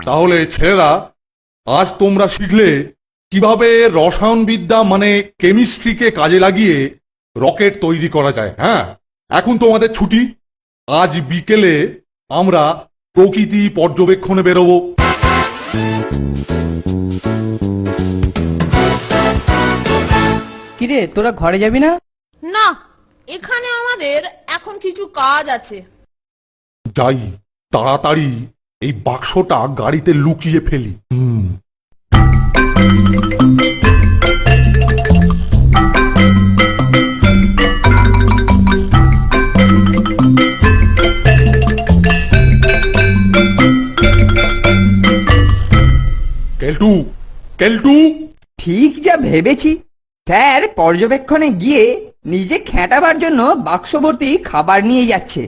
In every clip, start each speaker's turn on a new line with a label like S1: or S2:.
S1: তাহলে ছেলেরা, আজ তোমরা শিখলে কিভাবে রসায়নবিদ্যা মানে কেমিস্ট্রিকে কাজে লাগিয়ে রকেট তৈরি করা যায়। হ্যাঁ, এখন তোমাদের ছুটি। আজ বিকেলে আমরা প্রকৃতি পর্যবেক্ষণে বেরোবো।
S2: কিরে, তোরা ঘরে যাবি না?
S3: না, এখানে আমাদের এখন কিছু কাজ আছে।
S1: যাই, তাড়াতাড়ি এই বাক্সটা গাড়িতে লুকিয়ে ফেলি। কেলটু, কেলটু,
S2: ঠিক যা ভেবেছি। স্যার পর্যবেক্ষণে গিয়ে নিজে খেটাবার জন্য বাক্স ভর্তি খাবার নিয়ে যাচ্ছে।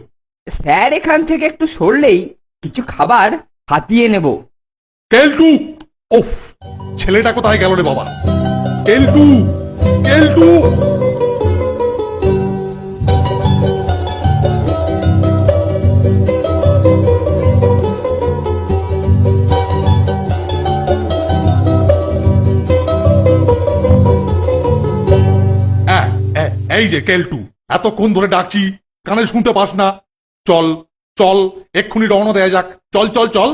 S2: স্যার এখান থেকে একটু সরলেই কিছু খাবার হাতিয়ে নেব।
S1: কেলটু, ওফ, ছেলেটা কোথায় গেল রে বাবা? কেলটু, কেলটু। এই যে কেলটু, এতক্ষণ ধরে ডাকছি, কানে শুনতে পাস না? চল চল, এক্ষুনি রওনা দেয়া যাক। চল চল চল।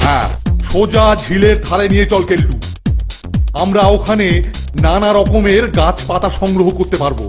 S1: হ্যাঁ, সোজা ঝিলের ধারে নিয়ে চল কেলটু। আমরা ওখানে নানা রকমের গাছপাতা সংগ্রহ করতে পারবো।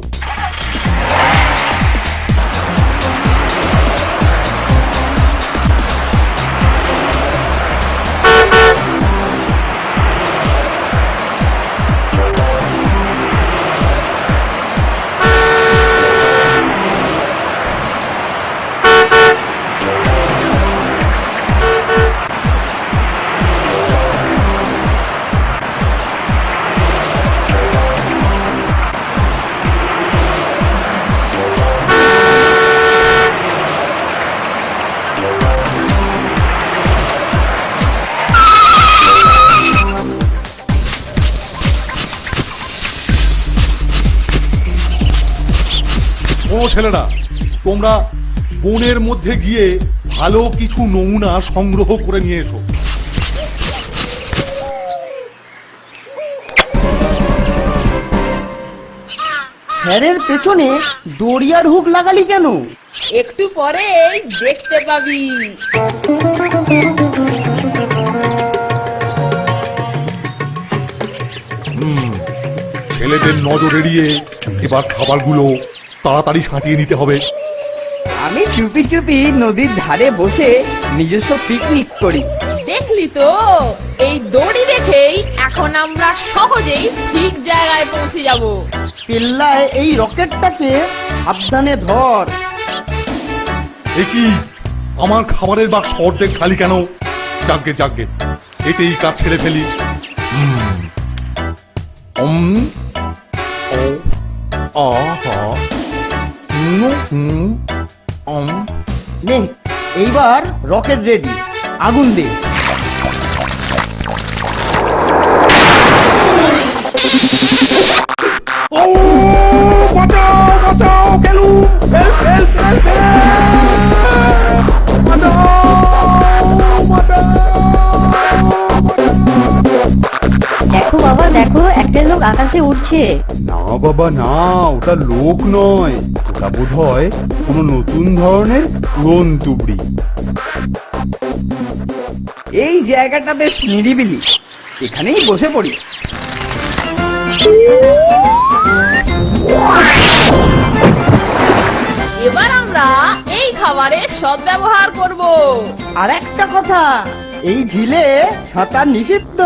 S1: ছেলেরা, তোমরা বনের মধ্যে গিয়ে ভালো কিছু নমুনা সংগ্রহ করে নিয়ে এসো।
S2: স্যারের পেছনে দড়িয়ার হুক লাগালি কেন?
S3: একটু পরে দেখতে পাবি।
S1: ছেলেদের নজর এড়িয়ে এবার খাবারগুলো তাড়াতাড়ি সাঁটিয়ে নিতে হবে।
S2: আমি চুপি চুপি নদীর ধারে বসে নিজস্ব পিকনিক করি।
S3: দেখলি তো, এই দড়ি দেখেই এখন আমরা সহজেই ঠিক জায়গায় পৌঁছে যাব।
S2: পিল্লায় এই রকেটটাকে সাবধানে ধর।
S1: একই, আমার খাবারের বাক্স অর্ধেক খালি কেন? যাগ্গে যাগ্গে, এতেই কাজ ছেড়ে ফেলি। আহা,
S2: নে, এইবার রকেট রেডি, আগুন দে।
S1: বাঁচাও বাঁচাও, গেলু, হেল্প হেল্প হেল্প,
S4: দেখো বাবা, দেখো, একটা লোক আকাশে উঠছে।
S5: না বাবা না, ওটা লোক নয়, ওটা বোধহয় কোনো নতুন ধরনের উড়ন তুবড়ি।
S2: এই জায়গাটা বেশ নিরিবিলি, এখানেই বসে পড়ি।
S3: এবার আমরা এই খাবারের সদ্ব্যবহার করব।
S2: আর একটা কথা, এই ঝিলে সাঁতার নিষিদ্ধ।